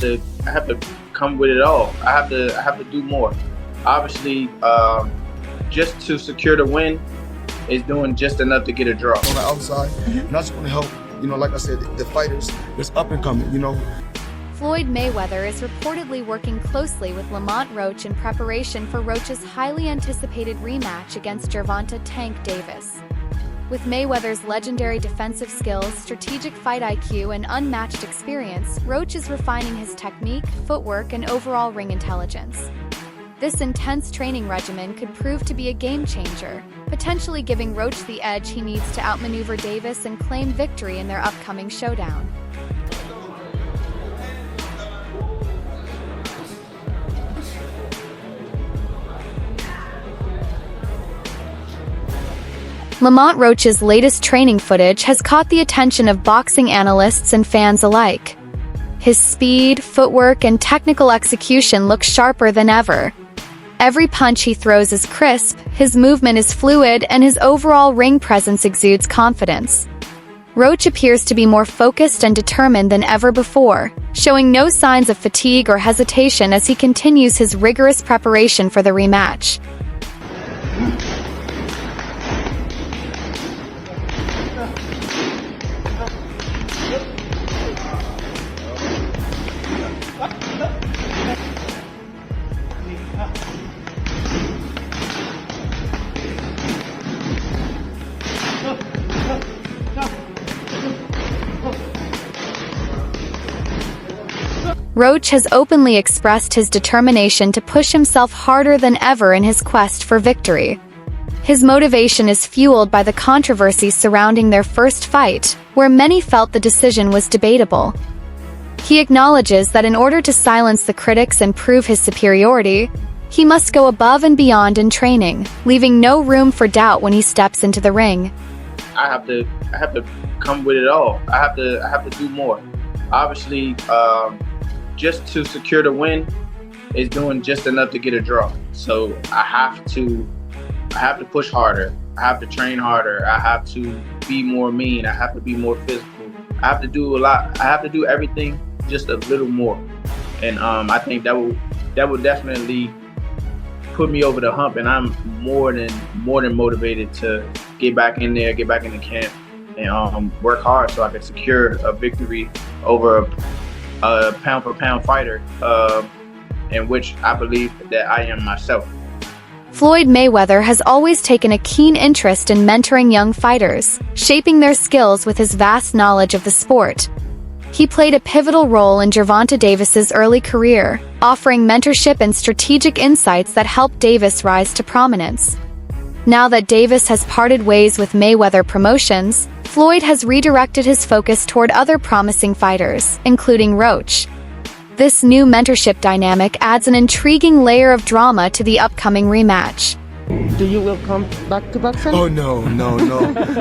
I have to come with it all. I have to do more. Obviously, just to secure the win is doing just enough to get a draw. On the outside, and that's going to help, like I said, the fighters that's up and coming, Floyd Mayweather is reportedly working closely with Lamont Roach in preparation for Roach's highly anticipated rematch against Gervonta "Tank" Davis. With Mayweather's legendary defensive skills, strategic fight IQ, and unmatched experience, Roach is refining his technique, footwork, and overall ring intelligence. This intense training regimen could prove to be a game-changer, potentially giving Roach the edge he needs to outmaneuver Davis and claim victory in their upcoming showdown. Lamont Roach's latest training footage has caught the attention of boxing analysts and fans alike. His speed, footwork, and technical execution look sharper than ever. Every punch he throws is crisp, his movement is fluid, and his overall ring presence exudes confidence. Roach appears to be more focused and determined than ever before, showing no signs of fatigue or hesitation as he continues his rigorous preparation for the rematch. Roach has openly expressed his determination to push himself harder than ever in his quest for victory. His motivation is fueled by the controversy surrounding their first fight, where many felt the decision was debatable. He acknowledges that in order to silence the critics and prove his superiority, he must go above and beyond in training, leaving no room for doubt when he steps into the ring. I have to come with it all. I have to do more. Obviously, just to secure the win is doing just enough to get a draw. So I have to push harder. I have to train harder. I have to be more mean. I have to be more physical. I have to do a lot. I have to do everything just a little more. And I think that will definitely put me over the hump. And I'm more than motivated to get back in there, get back in the camp, and work hard so I can secure a victory over a pound-for-pound fighter, in which I believe that I am myself. Floyd Mayweather has always taken a keen interest in mentoring young fighters, shaping their skills with his vast knowledge of the sport. He played a pivotal role in Gervonta Davis's early career, offering mentorship and strategic insights that helped Davis rise to prominence. Now that Davis has parted ways with Mayweather Promotions, Floyd has redirected his focus toward other promising fighters, including Roach. This new mentorship dynamic adds an intriguing layer of drama to the upcoming rematch. Do you will come back to boxing? Oh no.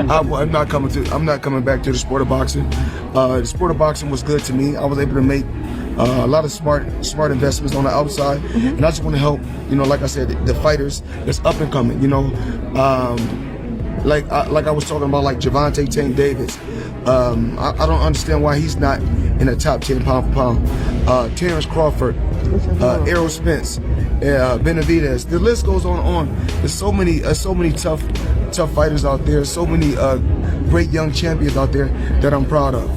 I'm not coming back to the sport of boxing. The sport of boxing was good to me. I was able to make a lot of smart investments on the outside, and I just want to help, like I said, the fighters that's up and coming. Like I was talking about, like Gervonta "Tank" Davis. I don't understand why he's not in the top 10 pound for pound. Terrence Crawford, Errol Spence, Benavidez. The list goes on and on. There's so many tough fighters out there. So many great young champions out there that I'm proud of.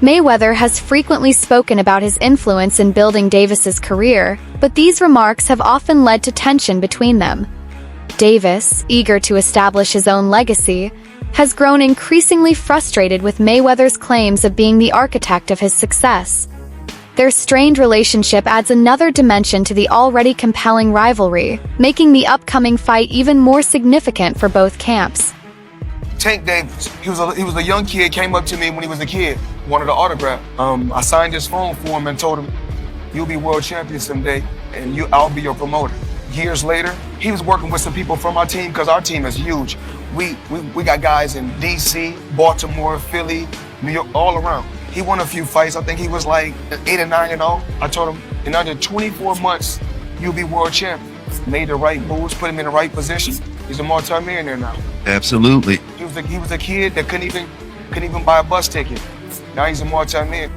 Mayweather has frequently spoken about his influence in building Davis's career, but these remarks have often led to tension between them. Davis, eager to establish his own legacy, has grown increasingly frustrated with Mayweather's claims of being the architect of his success. Their strained relationship adds another dimension to the already compelling rivalry, making the upcoming fight even more significant for both camps. Tank Davis, he was a young kid, came up to me when he was a kid, wanted an autograph. I signed his phone for him and told him, "You'll be world champion someday, and I'll be your promoter." Years later, he was working with some people from our team, because our team is huge. We got guys in DC, Baltimore, Philly, New York, all around. He won a few fights. I think he was like 8-9-0. I told him, in under 24 months, you'll be world champion. Made the right moves, put him in the right position. He's a multi-millionaire now. Absolutely. He was a kid that couldn't even buy a bus ticket. Now he's a multi-millionaire.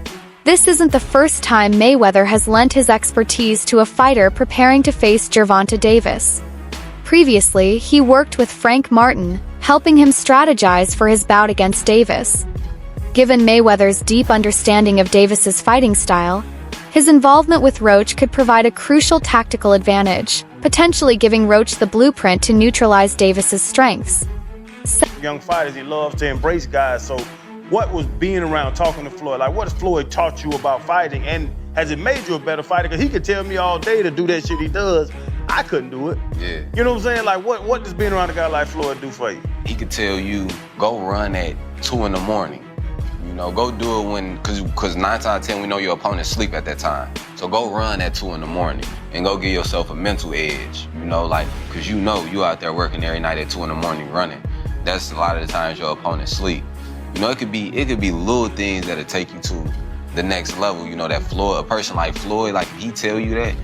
This isn't the first time Mayweather has lent his expertise to a fighter preparing to face Gervonta Davis. Previously, he worked with Frank Martin, helping him strategize for his bout against Davis. Given Mayweather's deep understanding of Davis's fighting style, his involvement with Roach could provide a crucial tactical advantage, potentially giving Roach the blueprint to neutralize Davis's strengths. Young fighters, he loves to embrace guys. So what was being around talking to Floyd? Like, what has Floyd taught you about fighting? And has it made you a better fighter? Because he could tell me all day to do that shit he does. I couldn't do it. Yeah. You know what I'm saying? Like, what does being around a guy like Floyd do for you? He could tell you, go run at 2 in the morning. You know, go do it when, cause 9 times out of 10, we know your opponent's sleep at that time. So go run at 2 in the morning and go give yourself a mental edge. You know, like, cause you know you out there working every night at 2 in the morning running. That's a lot of the times your opponent sleep. You know, it could be little things that'll take you to the next level. You know, that Floyd, a person like Floyd, like if he tell you that,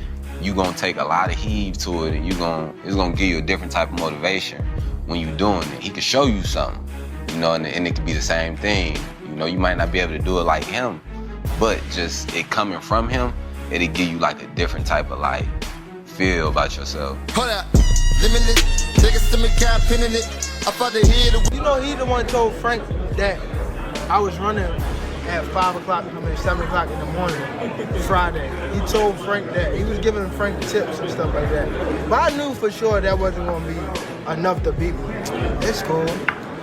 you gonna take a lot of heave to it, and it's gonna give you a different type of motivation when you're doing it. He could show you something, you know, and it could be the same thing. You know, you might not be able to do it like him, but just it coming from him, it'll give you like a different type of like feel about yourself. Hold up, limitless, take us to me, cap pinning it. I thought they hear the. You know, he the one told Frank that I was running at 5 o'clock, 7 o'clock in the morning, Friday. He told Frank that. He was giving Frank tips and stuff like that. But I knew for sure that wasn't going to be enough to beat me. It's cool.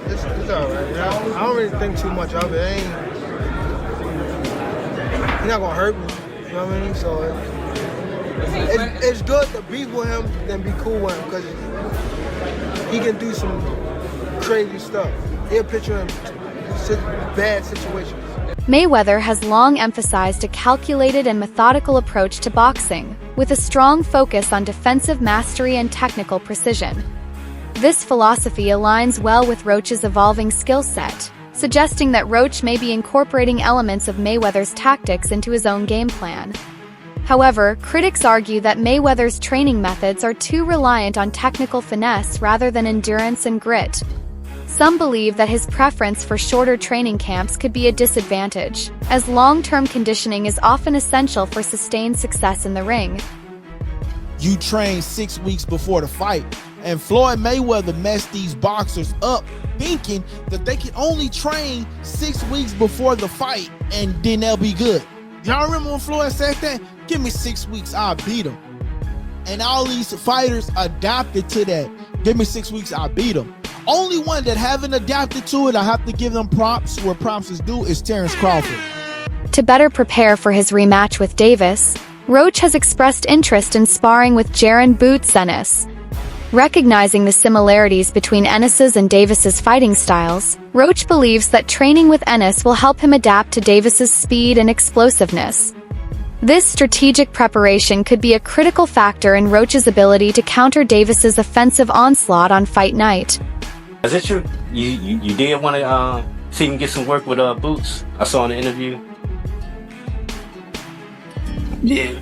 It's all right. I don't really think too much of it. He's not going to hurt me. You know what I mean? So it's good to be with him than be cool with him, because he can do some crazy stuff. He'll put you in bad situations. Mayweather has long emphasized a calculated and methodical approach to boxing, with a strong focus on defensive mastery and technical precision. This philosophy aligns well with Roach's evolving skill set, suggesting that Roach may be incorporating elements of Mayweather's tactics into his own game plan. However, critics argue that Mayweather's training methods are too reliant on technical finesse rather than endurance and grit. Some believe that his preference for shorter training camps could be a disadvantage, as long-term conditioning is often essential for sustained success in the ring. You train 6 weeks before the fight, and Floyd Mayweather messed these boxers up thinking that they can only train 6 weeks before the fight and then they'll be good. Y'all remember when Floyd said that? Give me 6 weeks, I'll beat him. And all these fighters adapted to that. Give me 6 weeks, I'll beat him. Only one that haven't adapted to it, I have to give them props where props is due, is Terrence Crawford. To better prepare for his rematch with Davis, Roach has expressed interest in sparring with Jaron "Boots" Ennis. Recognizing the similarities between Ennis's and Davis's fighting styles, Roach believes that training with Ennis will help him adapt to Davis's speed and explosiveness. This strategic preparation could be a critical factor in Roach's ability to counter Davis's offensive onslaught on fight night. Is it true? You did want to see him get some work with Boots? I saw in the interview. Yeah,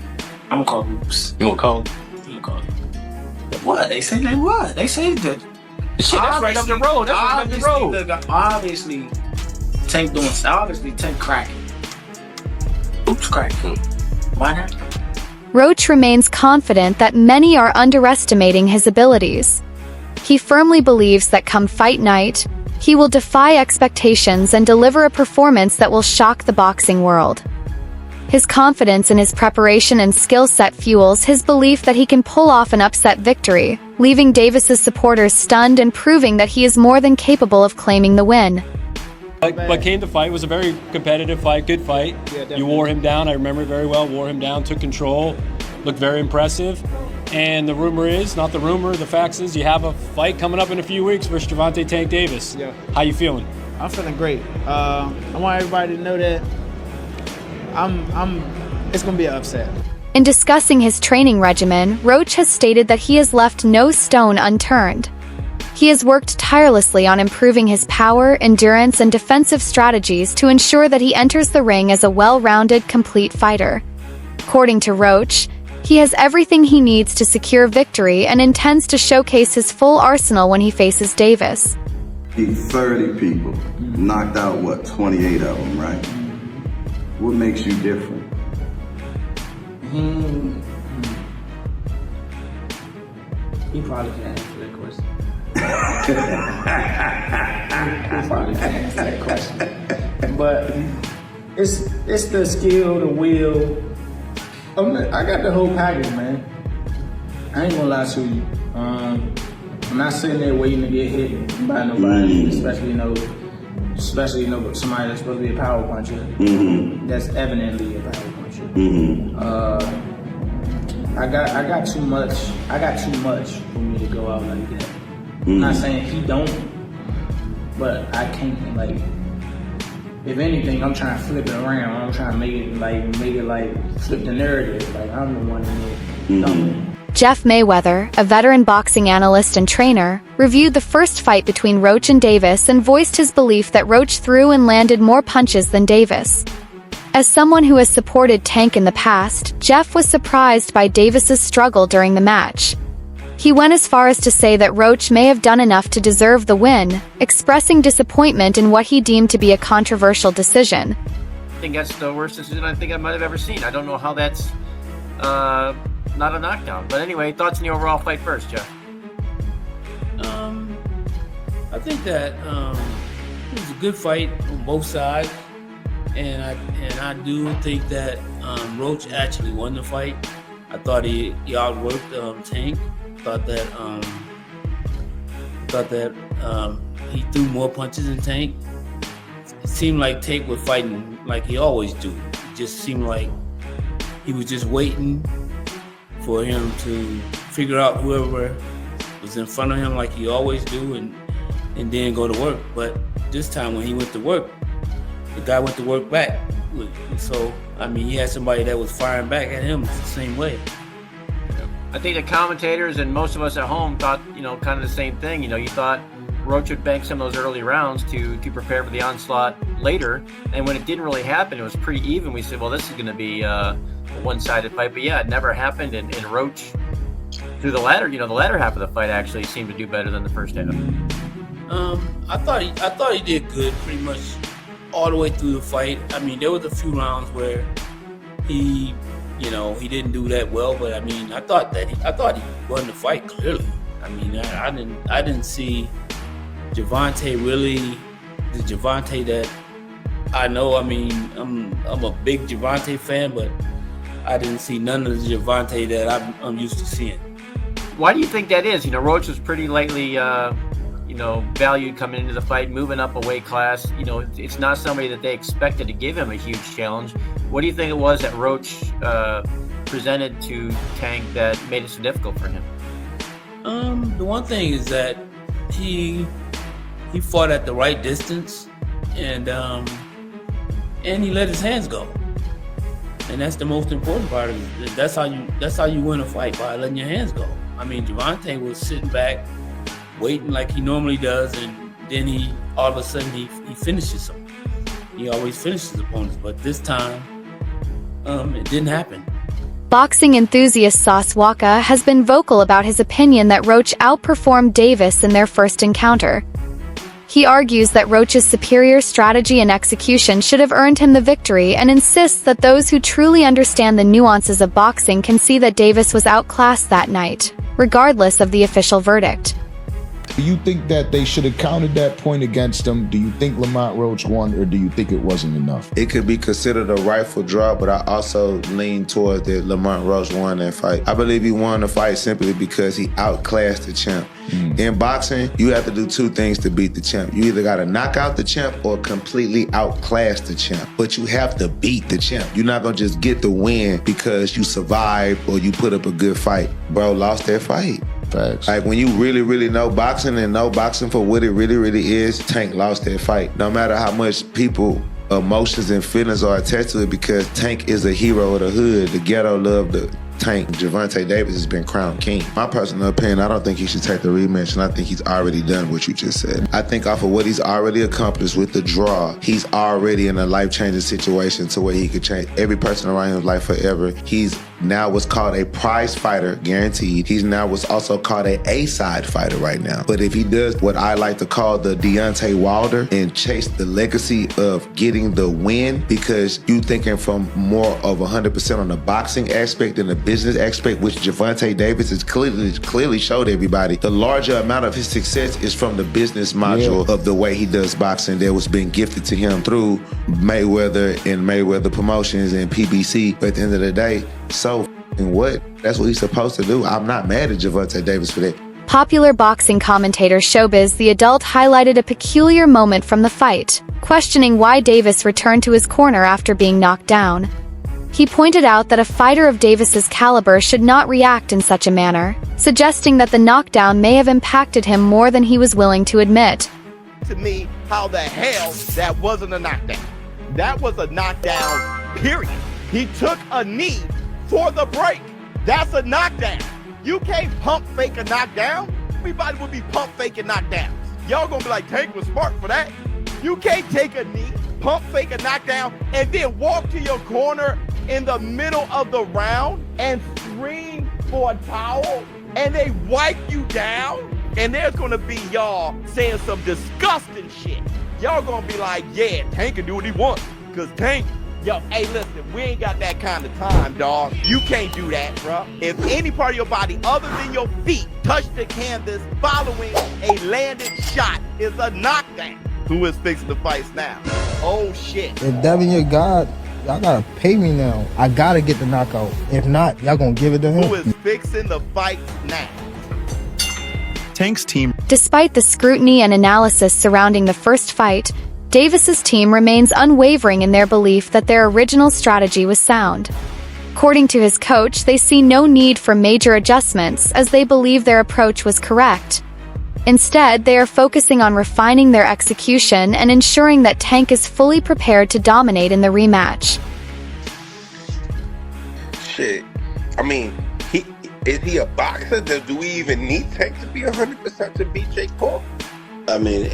I'm gonna call Boots. You gonna call him? I'm gonna call him. What? They say they what? They say that the shit that's right up the road. That's right up the road. Look, obviously, Tank cracking. Boots cracking. Why not? Roach remains confident that many are underestimating his abilities. He firmly believes that come fight night, he will defy expectations and deliver a performance that will shock the boxing world. His confidence in his preparation and skill set fuels his belief that he can pull off an upset victory, leaving Davis's supporters stunned and proving that he is more than capable of claiming the win. But came to fight, was a very competitive fight, good fight. Yeah, you wore him down, I remember it very well, wore him down, took control, looked very impressive. And the rumor is, not the rumor, the facts is you have a fight coming up in a few weeks versus Gervonta Tank Davis. Yeah. How you feeling? I'm feeling great. I want everybody to know that it's gonna be an upset. In discussing his training regimen, Roach has stated that he has left no stone unturned. He has worked tirelessly on improving his power, endurance, and defensive strategies to ensure that he enters the ring as a well-rounded, complete fighter. According to Roach, he has everything he needs to secure victory and intends to showcase his full arsenal when he faces Davis. 30 people, knocked out, 28 of them, right? What makes you different? He probably can't answer that question. He probably can't answer that question. But it's the skill, the will. I got the whole package, man. I ain't gonna lie to you. I'm not sitting there waiting to get hit by nobody, especially somebody that's supposed to be a power puncher. That's evidently a power puncher. I got too much. I got too much for me to go out like that. I'm not saying he don't, but I can't, like. If anything, I'm trying to flip it around. I'm trying to make it flip the narrative. Like I'm the one in there. Jeff Mayweather, a veteran boxing analyst and trainer, reviewed the first fight between Roach and Davis and voiced his belief that Roach threw and landed more punches than Davis. As someone who has supported Tank in the past, Jeff was surprised by Davis's struggle during the match. He went as far as to say that Roach may have done enough to deserve the win, expressing disappointment in what he deemed to be a controversial decision. I think that's the worst decision I think I might have ever seen. I don't know how that's not a knockdown. But anyway, thoughts on the overall fight first, Jeff? I think that it was a good fight on both sides, and I do think that Roach actually won the fight. I thought he outworked Tank. Thought that he threw more punches than Tank. It seemed like Tank was fighting like he always do. It just seemed like he was just waiting for him to figure out whoever was in front of him like he always do and then go to work. But this time when he went to work, the guy went to work back. So, I mean, he had somebody that was firing back at him the same way. I think the commentators and most of us at home thought, kind of the same thing. You thought Roach would bank some of those early rounds to prepare for the onslaught later. And when it didn't really happen, it was pretty even. We said, well, this is going to be a one-sided fight. But yeah, it never happened. And Roach, through the latter half of the fight, actually seemed to do better than the first half. I thought he did good pretty much all the way through the fight. I mean, there was a few rounds where he didn't do that well, but I mean, I thought he won the fight clearly. I mean, I didn't see Gervonta really, the Gervonta that I know. I mean, I'm a big Gervonta fan, but I didn't see none of the Gervonta that I'm used to seeing. Why do you think that is? Roach was pretty lightly, valued coming into the fight, moving up a weight class. It's not somebody that they expected to give him a huge challenge. What do you think it was that Roach presented to Tank that made it so difficult for him? The one thing is that he fought at the right distance, and he let his hands go, and that's the most important part of it. That's how you win a fight, by letting your hands go. I mean, Gervonta was sitting back, waiting like he normally does, and then all of a sudden he finishes him. He always finishes opponents, but this time it didn't happen. Boxing enthusiast Sauce Waka has been vocal about his opinion that Roach outperformed Davis in their first encounter. He argues that Roach's superior strategy and execution should have earned him the victory, and insists that those who truly understand the nuances of boxing can see that Davis was outclassed that night, regardless of the official verdict. Do you think that they should have counted that point against him? Do you think Lamont Roach won, or do you think it wasn't enough? It could be considered a rightful draw, but I also lean towards that Lamont Roach won that fight. I believe he won the fight simply because he outclassed the champ. In boxing, you have to do two things to beat the champ. You either got to knock out the champ or completely outclass the champ. But you have to beat the champ. You're not going to just get the win because you survived or you put up a good fight. Bro lost that fight. Facts. Like, when you really, really know boxing and know boxing for what it really, really is, Tank lost that fight. No matter how much people, emotions and feelings are attached to it, because Tank is a hero of the hood. The ghetto loved the Tank. Gervonta Davis has been crowned king. My personal opinion, I don't think he should take the rematch, and I think he's already done what you just said. I think off of what he's already accomplished with the draw, he's already in a life-changing situation to where he could change every person around his life forever. He's now what's called a prize fighter, guaranteed. He's now what's also called a A-side fighter right now. But if he does what I like to call the Deontay Wilder and chase the legacy of getting the win, because you thinking from more of 100% on the boxing aspect than the business aspect, which Gervonta Davis has clearly showed everybody, the larger amount of his success is from the business module of the way he does boxing that was being gifted to him through Mayweather and Mayweather Promotions and PBC. But at the end of the day, so what? That's what he's supposed to do. I'm not mad at Gervonta Davis for that. Popular boxing commentator Showbiz the Adult highlighted a peculiar moment from the fight, questioning why Davis returned to his corner after being knocked down. He pointed out that a fighter of Davis's caliber should not react in such a manner, suggesting that the knockdown may have impacted him more than he was willing to admit. To me, how the hell that wasn't a knockdown? That was a knockdown, period. He took a knee for the break. That's a knockdown. You can't pump fake a knockdown. Everybody would be pump faking knockdowns. Y'all gonna be like, Tank was smart for that. You can't take a knee, pump fake a knockdown, and then walk to your corner in the middle of the round and scream for a towel, and they wipe you down, and there's gonna be y'all saying some disgusting shit. Y'all gonna be like, yeah, Tank can do what he wants, because Tank, yo, hey, listen, we ain't got that kind of time, dog. You can't do that, bro. If any part of your body other than your feet touch the canvas following a landed shot is a knockdown. Who is fixing the fights now? Oh, shit. If Devin your God, y'all gotta pay me now. I gotta get the knockout. If not, y'all gonna give it to him. Who is fixing the fights now? Tank's team. Despite the scrutiny and analysis surrounding the first fight, Davis's team remains unwavering in their belief that their original strategy was sound. According to his coach, they see no need for major adjustments as they believe their approach was correct. Instead, they are focusing on refining their execution and ensuring that Tank is fully prepared to dominate in the rematch. Shit. I mean, is he a boxer? Do we even need Tank to be 100% to beat Jake Paul? I mean,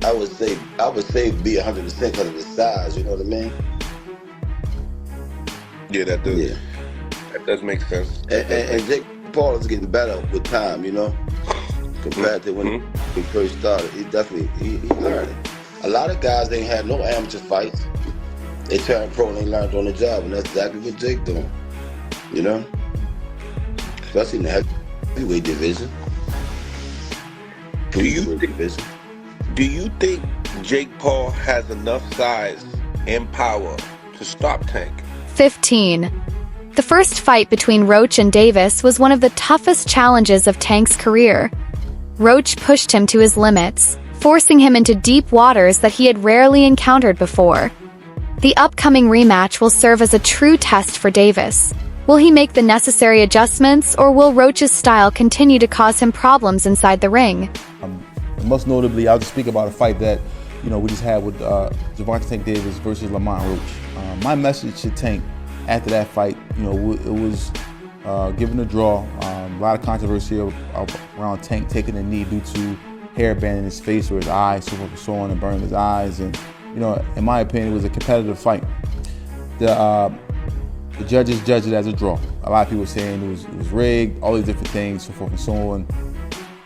I would say be 100% because of his size. You know what I mean? Yeah, that does. Yeah. That does make sense. And Jake Paul is getting better with time. You know, compared to when he first started. He definitely he learned. A lot of guys ain't had no amateur fights. They turned pro and they learned on the job, and that's exactly what Jake doing. You know, especially in the heavyweight division. Do you think Jake Paul has enough size and power to stop Tank? 15. The first fight between Roach and Davis was one of the toughest challenges of Tank's career. Roach pushed him to his limits, forcing him into deep waters that he had rarely encountered before. The upcoming rematch will serve as a true test for Davis. Will he make the necessary adjustments, or will Roach's style continue to cause him problems inside the ring? Most notably, I'll just speak about a fight that, we just had with Gervonta Tank Davis versus Lamont Roach. My message to Tank after that fight, it was given a draw. A lot of controversy around Tank taking a knee due to hair banding his face or his eyes, so on, and burning his eyes. And, in my opinion, it was a competitive fight. The judges judged it as a draw. A lot of people saying it was rigged, all these different things, so forth and so on.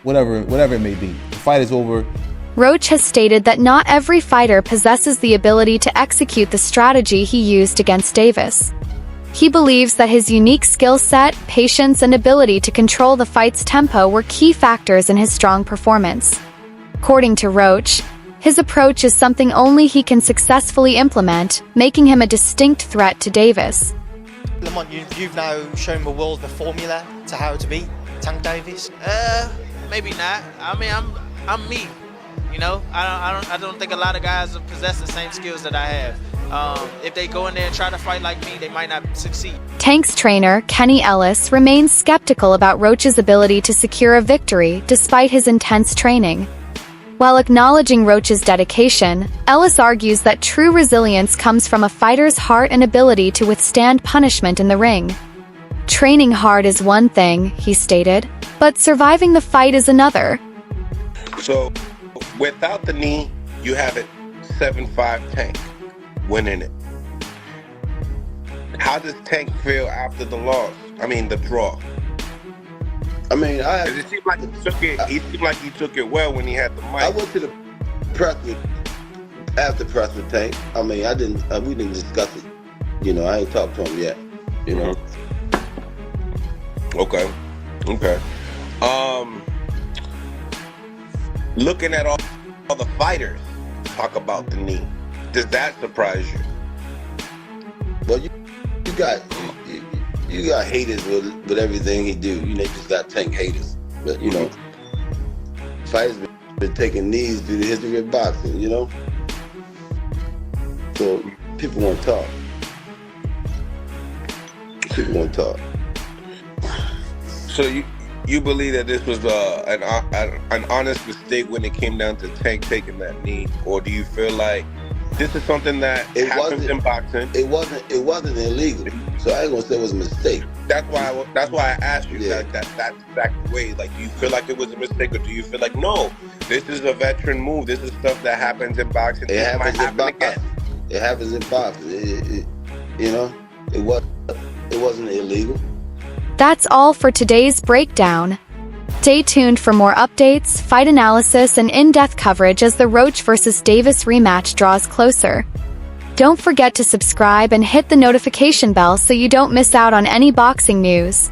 Whatever it may be. The fight is over. Roach has stated that not every fighter possesses the ability to execute the strategy he used against Davis. He believes that his unique skill set, patience, and ability to control the fight's tempo were key factors in his strong performance. According to Roach, his approach is something only he can successfully implement, making him a distinct threat to Davis. Lamont, you've now shown the world the formula to how to beat Tank Davis. Maybe not. I mean, I'm me. I don't think a lot of guys possess the same skills that I have. If they go in there and try to fight like me, they might not succeed. Tank's trainer, Kenny Ellis, remains skeptical about Roach's ability to secure a victory despite his intense training. While acknowledging Roach's dedication, Ellis argues that true resilience comes from a fighter's heart and ability to withstand punishment in the ring. Training hard is one thing, he stated, but surviving the fight is another. So, without the knee, you have it 7-5 Tank winning it. How does Tank feel after the loss? I mean, the draw. I mean, It seemed like he took it. He seemed like he took it well when he had the mic. I went to the press with after press with Tank. I mean, we didn't discuss it. You know, I ain't talked to him yet. You know. Okay. Looking at all the fighters talk about the knee, does that surprise you? Well, you got haters with everything he do. You know, you just got Tank haters. But you know, fighters been taking knees through the history of boxing. You know, so people want to talk. People want to talk. So you believe that this was an honest mistake when it came down to Tank taking that knee, or do you feel like this is something that happens in boxing? It wasn't illegal, so I ain't gonna say it was a mistake. That's why I asked you that exact way. Like, do you feel like it was a mistake, or do you feel like no, this is a veteran move? This is stuff that happens in boxing. It happens might happen again. It happens in boxing. You know, it wasn't illegal. That's all for today's breakdown. Stay tuned for more updates, fight analysis, and in-depth coverage as the Roach vs. Davis rematch draws closer. Don't forget to subscribe and hit the notification bell so you don't miss out on any boxing news.